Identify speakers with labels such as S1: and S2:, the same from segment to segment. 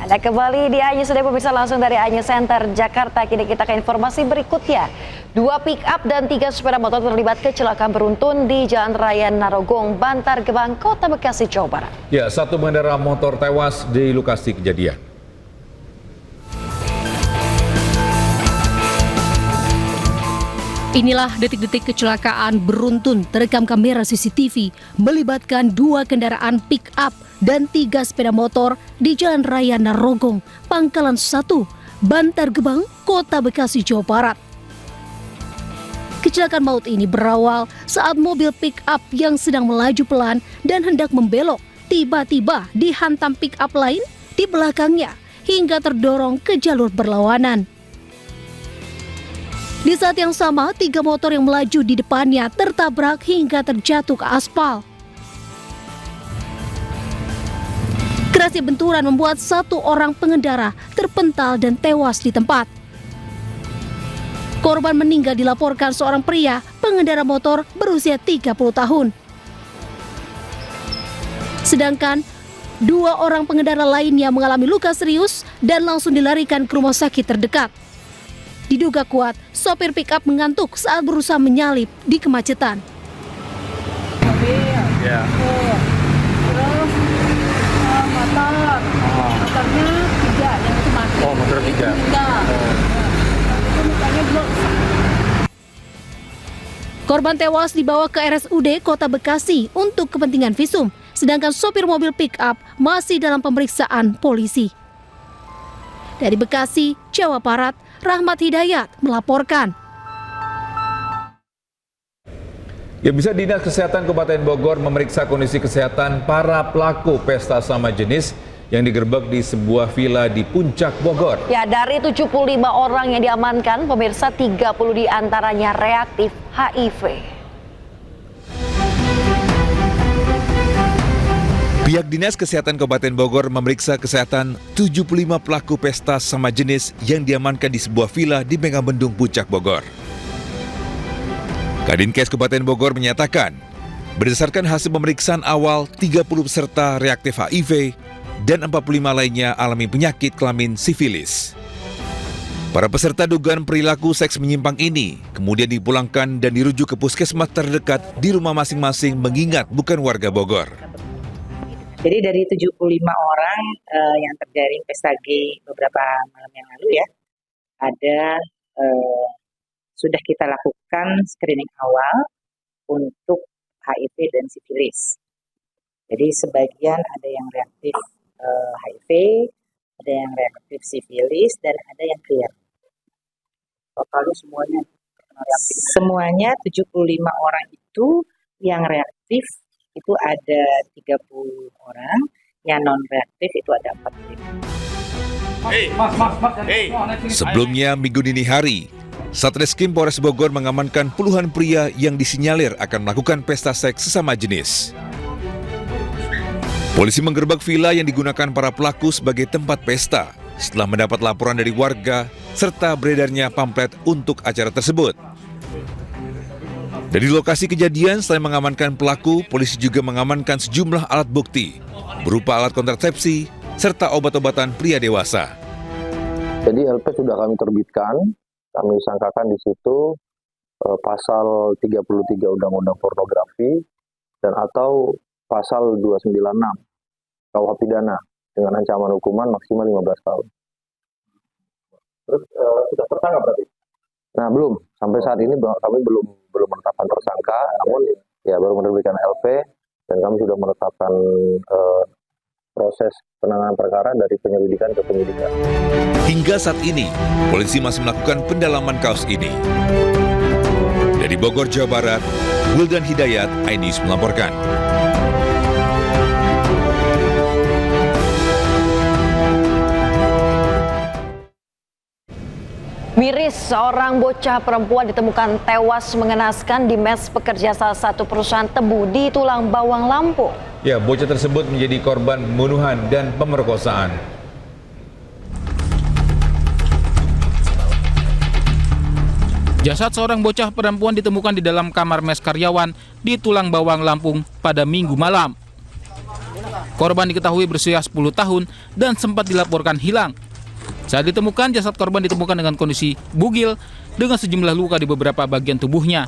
S1: Anda kembali di Anyu Sudah pemirsa langsung dari Anyu Center, Jakarta. Kini kita ke informasi berikutnya. 2 pick up dan 3 sepeda motor terlibat kecelakaan beruntun di Jalan Raya Narogong, Bantar Gebang, Kota Bekasi, Jawa Barat.
S2: Ya, 1 pengendara motor tewas di lokasi kejadian.
S3: Inilah detik-detik kecelakaan beruntun terekam kamera CCTV melibatkan 2 kendaraan pick up dan 3 sepeda motor di Jalan Raya Narogong, Pangkalan 1, Bantar Gebang, Kota Bekasi, Jawa Barat. Kecelakaan maut ini berawal saat mobil pick up yang sedang melaju pelan dan hendak membelok tiba-tiba dihantam pick up lain di belakangnya hingga terdorong ke jalur berlawanan. Di saat yang sama, 3 motor yang melaju di depannya tertabrak hingga terjatuh ke aspal. Kerasnya benturan membuat 1 orang pengendara terpental dan tewas di tempat. Korban meninggal dilaporkan seorang pria pengendara motor berusia 30 tahun. Sedangkan 2 orang pengendara lainnya mengalami luka serius dan langsung dilarikan ke rumah sakit terdekat. Diduga kuat, sopir pick-up mengantuk saat berusaha menyalip di kemacetan.
S4: Ya.
S5: Terus motornya 3 yang itu mati.
S4: Oh, motor 3.
S5: Enggak. Itu mukanya belum.
S3: Korban tewas dibawa ke RSUD Kota Bekasi untuk kepentingan visum, sedangkan sopir mobil pick-up masih dalam pemeriksaan polisi. Dari Bekasi, Jawa Barat, Rahmat Hidayat melaporkan.
S2: Ya, bisa Dinas Kesehatan Kabupaten Bogor memeriksa kondisi kesehatan para pelaku pesta sama jenis yang digerebek di sebuah villa di Puncak Bogor.
S1: Ya, dari 75 orang yang diamankan, pemirsa 30 diantaranya reaktif HIV.
S2: Pihak Dinas Kesehatan Kabupaten Bogor memeriksa kesehatan 75 pelaku pesta sama jenis yang diamankan di sebuah villa di Megabendung Puncak Bogor. Kadinkes Kabupaten Bogor menyatakan, berdasarkan hasil pemeriksaan awal 30 peserta reaktif HIV dan 45 lainnya alami penyakit kelamin sifilis. Para peserta dugaan perilaku seks menyimpang ini kemudian dipulangkan dan dirujuk ke puskesmas terdekat di rumah masing-masing mengingat bukan warga Bogor.
S6: Jadi dari 75 orang yang terjaring pesta gay beberapa malam yang lalu ya, ada sudah kita lakukan screening awal untuk HIV dan sifilis. Jadi sebagian ada yang reaktif HIV, ada yang reaktif sifilis, dan ada yang clear.
S4: Totalnya
S6: Semuanya 75 orang itu yang reaktif itu ada 30 orang, yang non-reaktif itu ada 45.
S2: Sebelumnya minggu dini hari, Satreskrim Polres Bogor mengamankan puluhan pria yang disinyalir akan melakukan pesta seks sesama jenis. Polisi menggerebek villa yang digunakan para pelaku sebagai tempat pesta setelah mendapat laporan dari warga serta beredarnya pamflet untuk acara tersebut. Dari lokasi kejadian, selain mengamankan pelaku, polisi juga mengamankan sejumlah alat bukti berupa alat kontrasepsi serta obat-obatan pria dewasa.
S7: Jadi LP sudah kami terbitkan, kami sangkakan di situ pasal 33 Undang-Undang Pornografi dan atau pasal 296 KUH pidana dengan ancaman hukuman maksimal 15 tahun.
S4: Terus sudah tertangkap berarti?
S7: Nah, belum. Sampai saat ini kami belum menetapkan tersangka, namun ya baru menerbitkan LP dan kami sudah menetapkan proses penanganan perkara dari penyelidikan ke penyidikan.
S2: Hingga saat ini, polisi masih melakukan pendalaman kasus ini. Dari Bogor, Jawa Barat, Wildan Hidayat, iNews melaporkan.
S1: Miris, seorang bocah perempuan ditemukan tewas mengenaskan di mes pekerja salah satu perusahaan tebu di Tulang Bawang, Lampung.
S2: Ya, bocah tersebut menjadi korban pembunuhan dan pemerkosaan.
S8: Jasad seorang bocah perempuan ditemukan di dalam kamar mes karyawan di Tulang Bawang, Lampung pada Minggu malam. Korban diketahui berusia 10 tahun dan sempat dilaporkan hilang. Saat ditemukan, jasad korban ditemukan dengan kondisi bugil dengan sejumlah luka di beberapa bagian tubuhnya.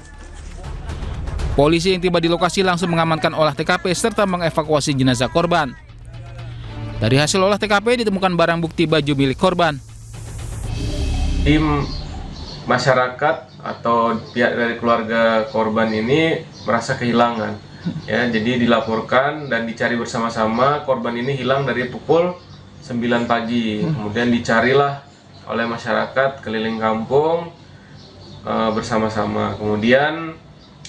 S8: Polisi yang tiba di lokasi langsung mengamankan olah TKP serta mengevakuasi jenazah korban. Dari hasil olah TKP ditemukan barang bukti baju milik korban.
S9: Tim masyarakat atau pihak dari keluarga korban ini merasa kehilangan. Ya, jadi dilaporkan dan dicari bersama-sama. Korban ini hilang dari pukul 9 pagi. Kemudian dicarilah oleh masyarakat keliling kampung bersama-sama. Kemudian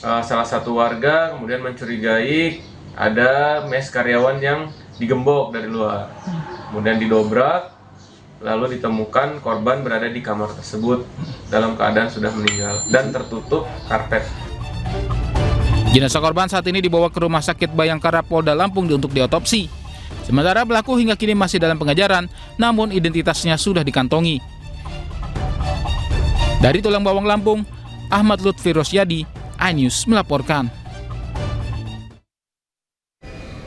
S9: salah satu warga kemudian mencurigai ada mes karyawan yang digembok dari luar. Kemudian didobrak, lalu ditemukan korban berada di kamar tersebut dalam keadaan sudah meninggal dan tertutup karpet.
S8: Jenazah korban saat ini dibawa ke Rumah Sakit Bayangkara Polda Lampung untuk diotopsi. Sementara pelaku hingga kini masih dalam pengejaran, namun identitasnya sudah dikantongi. Dari Tulang Bawang Lampung, Ahmad Lutfi Rosyadi, iNews melaporkan.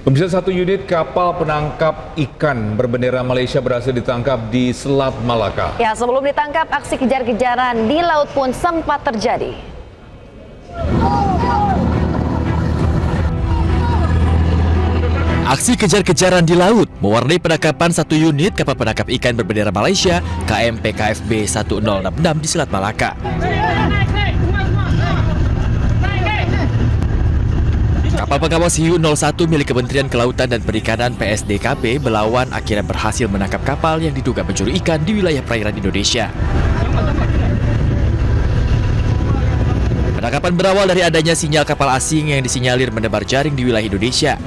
S2: Pemirsa, satu unit kapal penangkap ikan berbendera Malaysia berhasil ditangkap di Selat Malaka.
S1: Ya, sebelum ditangkap, aksi kejar-kejaran di laut pun sempat terjadi.
S10: Aksi kejar-kejaran di laut mewarnai penangkapan satu unit kapal penangkap ikan berbendera Malaysia KMP KFB 1066 di Selat Malaka. Kapal pengawas hiu 01 milik Kementerian Kelautan dan Perikanan PSDKP Belawan akhirnya berhasil menangkap kapal yang diduga mencuri ikan di wilayah perairan Indonesia. Penangkapan berawal dari adanya sinyal kapal asing yang disinyalir menebar jaring di wilayah Indonesia.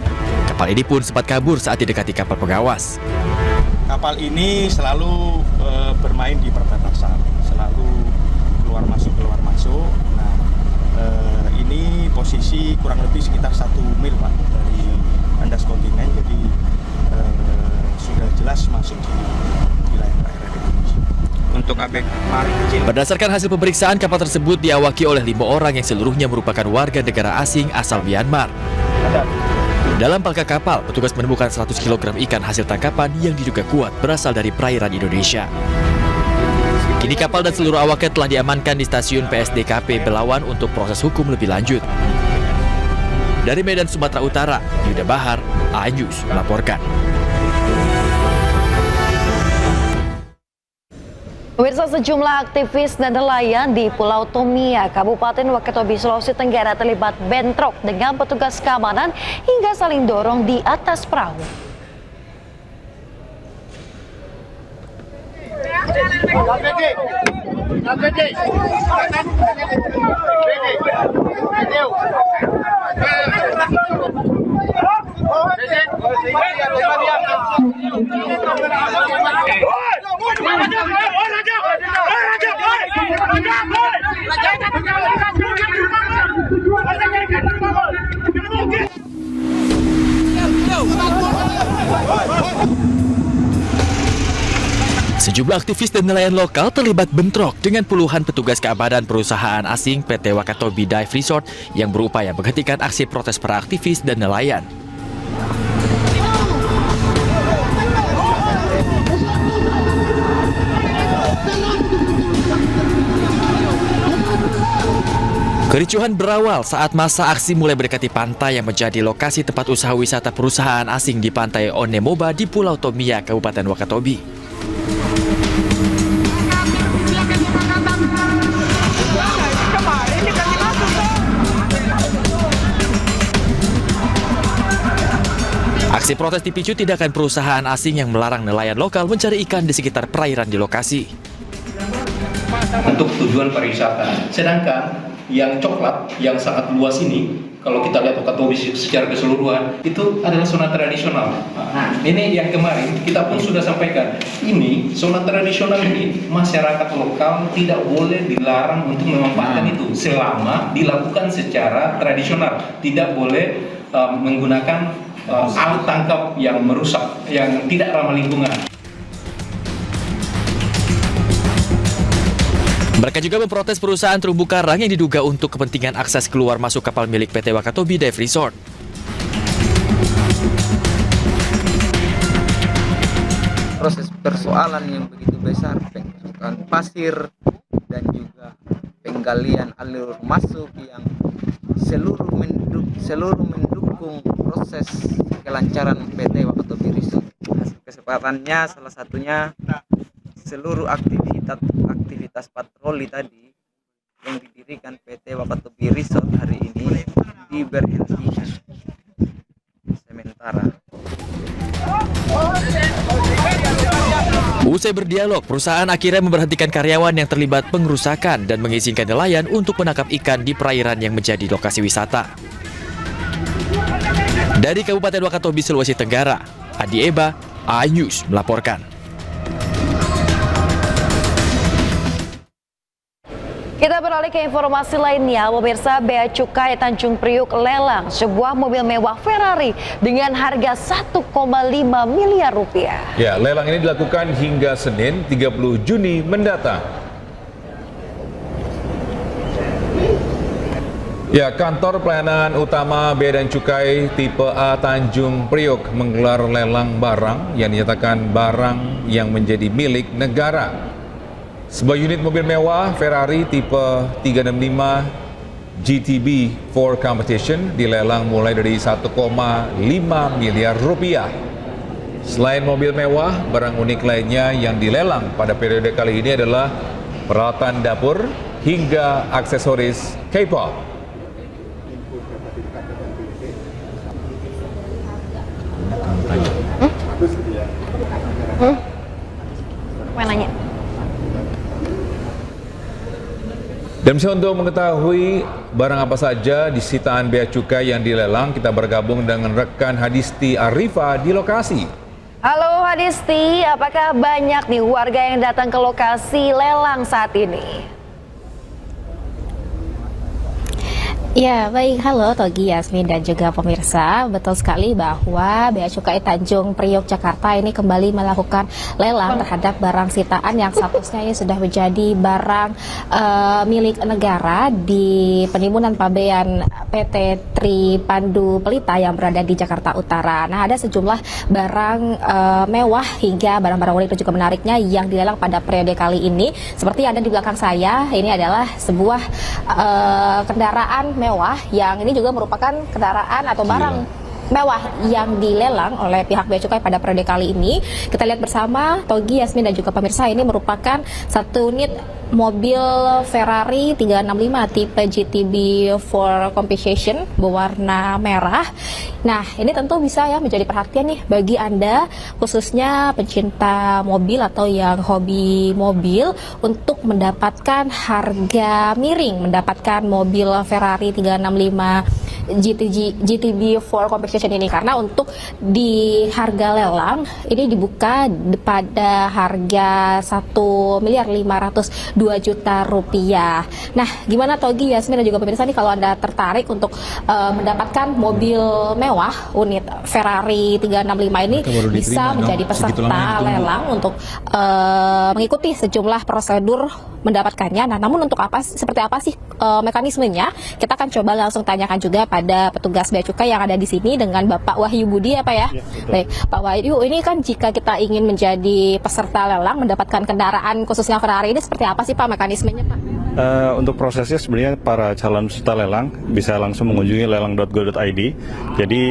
S10: Kapal ini pun sempat kabur saat didekati kapal pengawas.
S4: Kapal ini selalu bermain di perbatasan, selalu keluar masuk. Nah, ini posisi kurang lebih sekitar 1 mil Pak dari kandas kontinen, jadi sudah jelas masuk di wilayah perairan Indonesia. Untuk ABK kecil.
S10: Berdasarkan hasil pemeriksaan, kapal tersebut diawaki oleh 5 orang yang seluruhnya merupakan warga negara asing asal Myanmar. Dalam palka kapal, petugas menemukan 100 kg ikan hasil tangkapan yang diduga kuat berasal dari perairan Indonesia. Kini kapal dan seluruh awaknya telah diamankan di stasiun PSDKP Belawan untuk proses hukum lebih lanjut. Dari Medan, Sumatera Utara, Yuda Bahar, iNews melaporkan.
S1: Pemirsa, sejumlah aktivis dan nelayan di Pulau Tomia, Kabupaten Wakatobi, Sulawesi Tenggara terlibat bentrok dengan petugas keamanan hingga saling dorong di atas perahu.
S10: Sejumlah aktivis dan nelayan lokal terlibat bentrok dengan puluhan petugas keamanan perusahaan asing PT Wakatobi Dive Resort yang berupaya menghentikan aksi protes para aktivis dan nelayan. Kericuhan berawal saat masa aksi mulai mendekati pantai yang menjadi lokasi tempat usaha wisata perusahaan asing di pantai Onemoba di Pulau Tomia, Kabupaten Wakatobi. Aksi protes dipicu tindakan perusahaan asing yang melarang nelayan lokal mencari ikan di sekitar perairan di lokasi.
S11: Untuk tujuan pariwisata. Sedangkan yang coklat yang sangat luas ini, kalau kita lihat Wakatobi secara keseluruhan, itu adalah zona tradisional. Nah, ini yang kemarin kita pun sudah sampaikan. Ini zona tradisional ini masyarakat lokal tidak boleh dilarang untuk memanfaatkan itu selama dilakukan secara tradisional. Tidak boleh menggunakan alat tangkap yang merusak, yang tidak ramah lingkungan.
S10: Mereka juga memprotes perusahaan terumbu karang yang diduga untuk kepentingan akses keluar masuk kapal milik PT Wakatobi Dive Resort.
S12: proses persoalan yang begitu besar, penggunaan pasir dan juga penggalian alur masuk yang seluruh mendukung proses kelancaran PT Wakatobi Resort. Hasil kesempatannya salah satunya seluruh aktivitas patroli tadi yang didirikan PT Wakatobi Resort hari ini diberhentikan sementara.
S10: Usai berdialog, perusahaan akhirnya memberhentikan karyawan yang terlibat pengerusakan dan mengizinkan nelayan untuk menangkap ikan di perairan yang menjadi lokasi wisata. Dari Kabupaten Wakatobi, Sulawesi Tenggara, Adi Eba, iNews melaporkan.
S1: Kita beralih ke informasi lainnya, pemirsa. Bea Cukai Tanjung Priuk lelang sebuah mobil mewah Ferrari dengan harga 1,5 miliar rupiah.
S2: Ya, lelang ini dilakukan hingga Senin 30 Juni mendatang. Ya, kantor pelayanan utama Bea dan Cukai tipe A Tanjung Priuk menggelar lelang barang yang dinyatakan barang yang menjadi milik negara. Sebuah unit mobil mewah Ferrari tipe 365 GTB for Competition dilelang mulai dari 1,5 miliar rupiah. Selain mobil mewah, barang unik lainnya yang dilelang pada periode kali ini adalah peralatan dapur hingga aksesoris K-pop.
S1: Nanya.
S2: Dan untuk mengetahui barang apa saja di sitaan Bea Cukai yang dilelang, kita bergabung dengan rekan Hadisti Arifa di lokasi.
S1: Halo Hadisti, apakah banyak nih warga yang datang ke lokasi lelang saat ini?
S13: Ya, baik. Halo Togi, Yasmin, dan juga pemirsa. Betul sekali bahwa Bea Cukai Tanjung Priok Jakarta ini kembali melakukan lelang terhadap barang sitaan yang statusnya ini sudah menjadi barang milik negara di Penimbunan Pabean PT Tri Pandu Pelita yang berada di Jakarta Utara. Nah, ada sejumlah barang mewah hingga barang-barang unik dan juga menariknya yang dilelang pada periode kali ini. Seperti yang ada di belakang saya, ini adalah sebuah kendaraan mewah yang ini juga merupakan kendaraan atau barang mewah yang dilelang oleh pihak Bea Cukai pada periode kali ini. Kita lihat bersama Togi, Yasmin, dan juga pemirsa, ini merupakan satu unit mobil Ferrari 365 tipe GTB for Competition berwarna merah. Nah, ini tentu bisa ya menjadi perhatian nih bagi Anda khususnya pencinta mobil atau yang hobi mobil untuk mendapatkan harga miring, mendapatkan mobil Ferrari 365 GTB for Competition ini, karena untuk di harga lelang ini dibuka pada harga 1.502 juta rupiah. Nah, gimana Togi, Yasmin, dan juga pemirsa nih kalau Anda tertarik untuk mendapatkan mobil mewah unit Ferrari 365 ini bisa menjadi peserta lelang untuk mengikuti sejumlah prosedur mendapatkannya. Nah, namun untuk seperti apa sih mekanismenya? Kita akan coba langsung tanyakan juga pada petugas Bea Cukai yang ada di sini dengan Bapak Wahyu Budi, ya Pak ya? Baik, Pak Wahyu, ini kan jika kita ingin menjadi peserta lelang mendapatkan kendaraan khususnya Ferrari ini seperti apa sih Pak mekanismenya, Pak?
S14: Untuk prosesnya sebenarnya para calon peserta lelang bisa langsung mengunjungi lelang.go.id. Jadi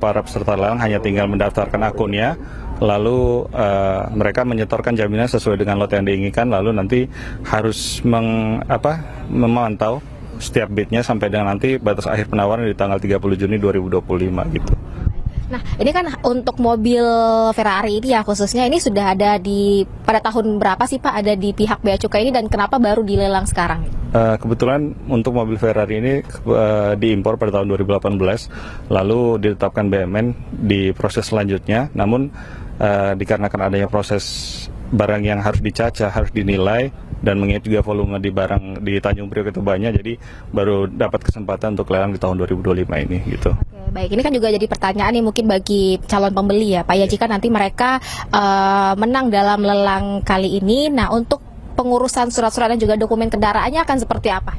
S14: para peserta lelang hanya tinggal mendaftarkan akunnya, lalu mereka menyetorkan jaminan sesuai dengan lot yang diinginkan, lalu nanti harus memantau setiap bidnya sampai dengan nanti batas akhir penawaran di tanggal 30 Juni 2025 gitu.
S13: Nah, ini kan untuk mobil Ferrari ini ya khususnya ini sudah ada pada tahun berapa sih Pak ada di pihak Bea Cukai ini dan kenapa baru dilelang sekarang?
S14: Kebetulan untuk mobil Ferrari ini diimpor pada tahun 2018, lalu ditetapkan BUMN di proses selanjutnya, namun dikarenakan adanya proses barang yang harus dicacah, harus dinilai, dan mengingat juga volume di barang di Tanjung Priok itu banyak, jadi baru dapat kesempatan untuk lelang di tahun 2025 ini gitu.
S13: Oke, baik, ini kan juga jadi pertanyaan nih mungkin bagi calon pembeli ya Pak ya, jika nanti mereka menang dalam lelang kali ini, nah untuk pengurusan surat-surat dan juga dokumen kendaraannya akan seperti apa?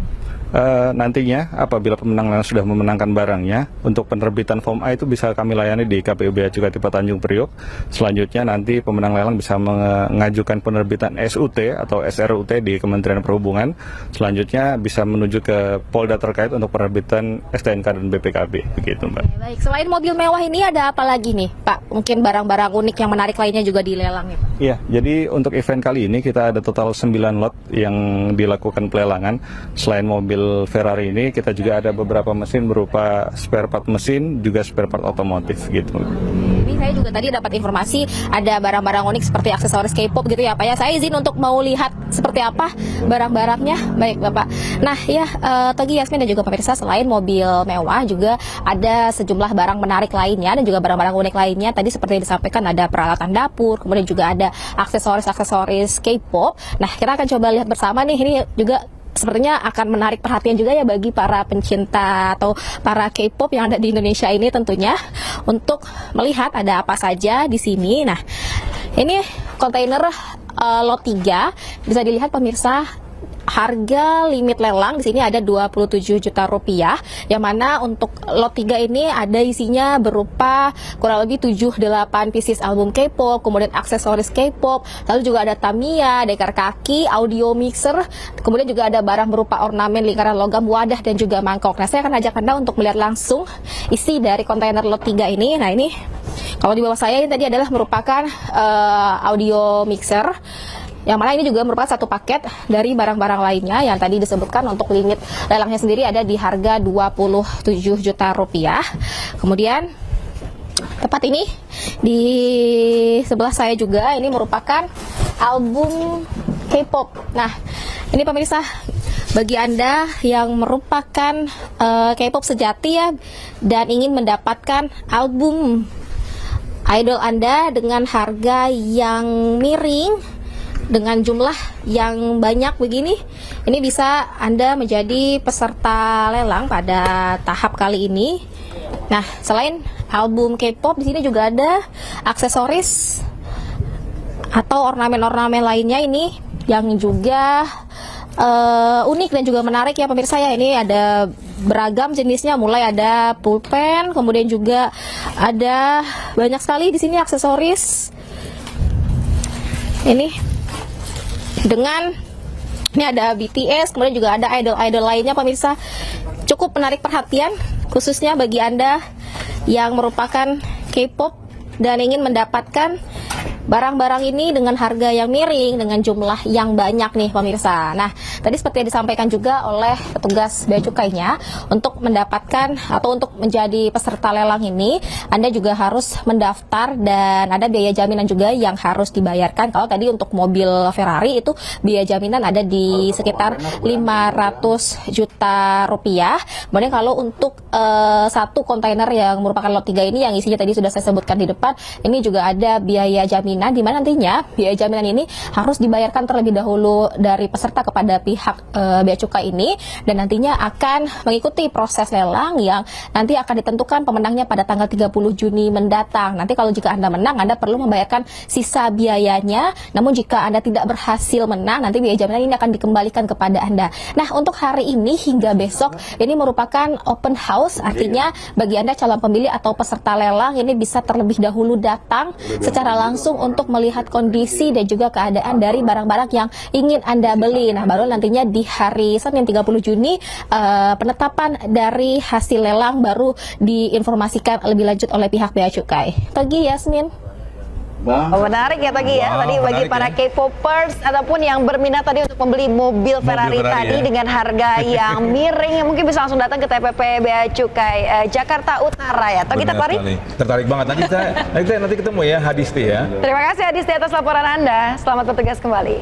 S14: nantinya apabila pemenang lelang sudah memenangkan barangnya, untuk penerbitan form A itu bisa kami layani di KPU Bea Cukai Tipe Tanjung Priok. Selanjutnya nanti pemenang lelang bisa mengajukan penerbitan SUT atau SRUT di Kementerian Perhubungan. Selanjutnya bisa menuju ke Polda terkait untuk penerbitan STNK dan BPKB, begitu Mbak.
S13: Baik, selain mobil mewah ini ada apa lagi nih Pak? Mungkin barang-barang unik yang menarik lainnya juga dilelang ya Pak?
S14: Iya, jadi untuk event kali ini kita ada total 9 lot yang dilakukan pelelangan. Selain mobil Ferrari ini, kita juga ada beberapa mesin berupa spare part mesin, juga spare part otomotif gitu.
S13: Ini saya juga tadi dapat informasi ada barang-barang unik seperti aksesoris K-pop gitu ya Pak ya. Saya izin untuk mau lihat seperti apa barang-barangnya. Baik Bapak. Nah ya, Togi, Yasmin dan juga pemirsa, selain mobil mewah juga ada sejumlah barang menarik lainnya dan juga barang-barang unik lainnya. Tadi seperti yang disampaikan ada peralatan dapur, kemudian juga ada aksesoris-aksesoris K-pop. Nah kita akan coba lihat bersama nih, ini juga sepertinya akan menarik perhatian juga ya bagi para pencinta atau para K-pop yang ada di Indonesia ini tentunya, untuk melihat ada apa saja di sini. Nah, ini kontainer lot 3, bisa dilihat pemirsa. Harga limit lelang di sini ada 27 juta rupiah, yang mana untuk lot 3 ini ada isinya berupa kurang lebih 7-8 pieces album K-pop, kemudian aksesoris K-pop, lalu juga ada Tamiya, dekar kaki, audio mixer, kemudian juga ada barang berupa ornamen lingkaran logam, wadah dan juga mangkok. Nah, saya akan ajak Anda untuk melihat langsung isi dari kontainer lot 3 ini. Nah, ini kalau di bawah saya ini tadi adalah merupakan audio mixer, yang mana ini juga merupakan satu paket dari barang-barang lainnya yang tadi disebutkan. Untuk limit lelangnya sendiri ada di harga 27 juta rupiah. Kemudian tepat ini di sebelah saya juga ini merupakan album K-pop. Nah, ini pemirsa, bagi Anda yang merupakan K-pop sejati ya dan ingin mendapatkan album idol Anda dengan harga yang miring, dengan jumlah yang banyak begini, ini bisa Anda menjadi peserta lelang pada tahap kali ini. Nah, selain album K-pop, di sini juga ada aksesoris atau ornamen-ornamen lainnya ini yang juga unik dan juga menarik ya pemirsa ya. Ini ada beragam jenisnya, mulai ada pulpen, kemudian juga ada banyak sekali di sini aksesoris. Ini dengan ini ada BTS, kemudian juga ada idol-idol lainnya pemirsa. Cukup menarik perhatian khususnya bagi Anda yang merupakan K-pop dan ingin mendapatkan barang-barang ini dengan harga yang miring, dengan jumlah yang banyak nih pemirsa. Nah, tadi seperti yang disampaikan juga oleh petugas bea cukainya, untuk mendapatkan atau untuk menjadi peserta lelang ini Anda juga harus mendaftar dan ada biaya jaminan juga yang harus dibayarkan. Kalau tadi untuk mobil Ferrari itu biaya jaminan ada di sekitar 500 juta rupiah. Kemudian kalau untuk satu kontainer yang merupakan lot 3 ini yang isinya tadi sudah saya sebutkan di depan, ini juga ada biaya jaminan, di mana nantinya biaya jaminan ini harus dibayarkan terlebih dahulu dari peserta kepada pihak bea cukai ini, dan nantinya akan mengikuti proses lelang yang nanti akan ditentukan pemenangnya pada tanggal 30 Juni mendatang. Nanti kalau jika Anda menang, Anda perlu membayarkan sisa biayanya. Namun jika Anda tidak berhasil menang, nanti biaya jaminan ini akan dikembalikan kepada Anda. Nah, untuk hari ini hingga besok ini merupakan open house, artinya bagi Anda calon pemilih atau peserta lelang ini bisa terlebih dahulu datang secara langsung untuk melihat kondisi dan juga keadaan dari barang-barang yang ingin Anda beli. Nah, baru nantinya di hari Senin 30 Juni penetapan dari hasil lelang baru diinformasikan lebih lanjut oleh pihak bea cukai. Togi, Yasmin.
S1: Oh, menarik ya Togi ya. Tadi bagi para K-popers ataupun yang berminat tadi untuk membeli mobil Ferrari tadi dengan harga yang miring, mungkin bisa langsung datang ke TPP Bea Cukai Jakarta Utara ya. Togi tertarik?
S2: Tertarik banget. Nanti ketemu ya Hadisti ya.
S1: Terima kasih Hadisti atas laporan Anda. Selamat bertugas kembali.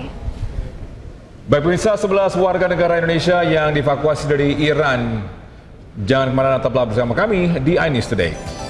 S2: Baik pemirsa, 11 warga negara Indonesia yang dievakuasi dari Iran. Jangan kemana-mana, tetaplah bersama kami di iNews Today.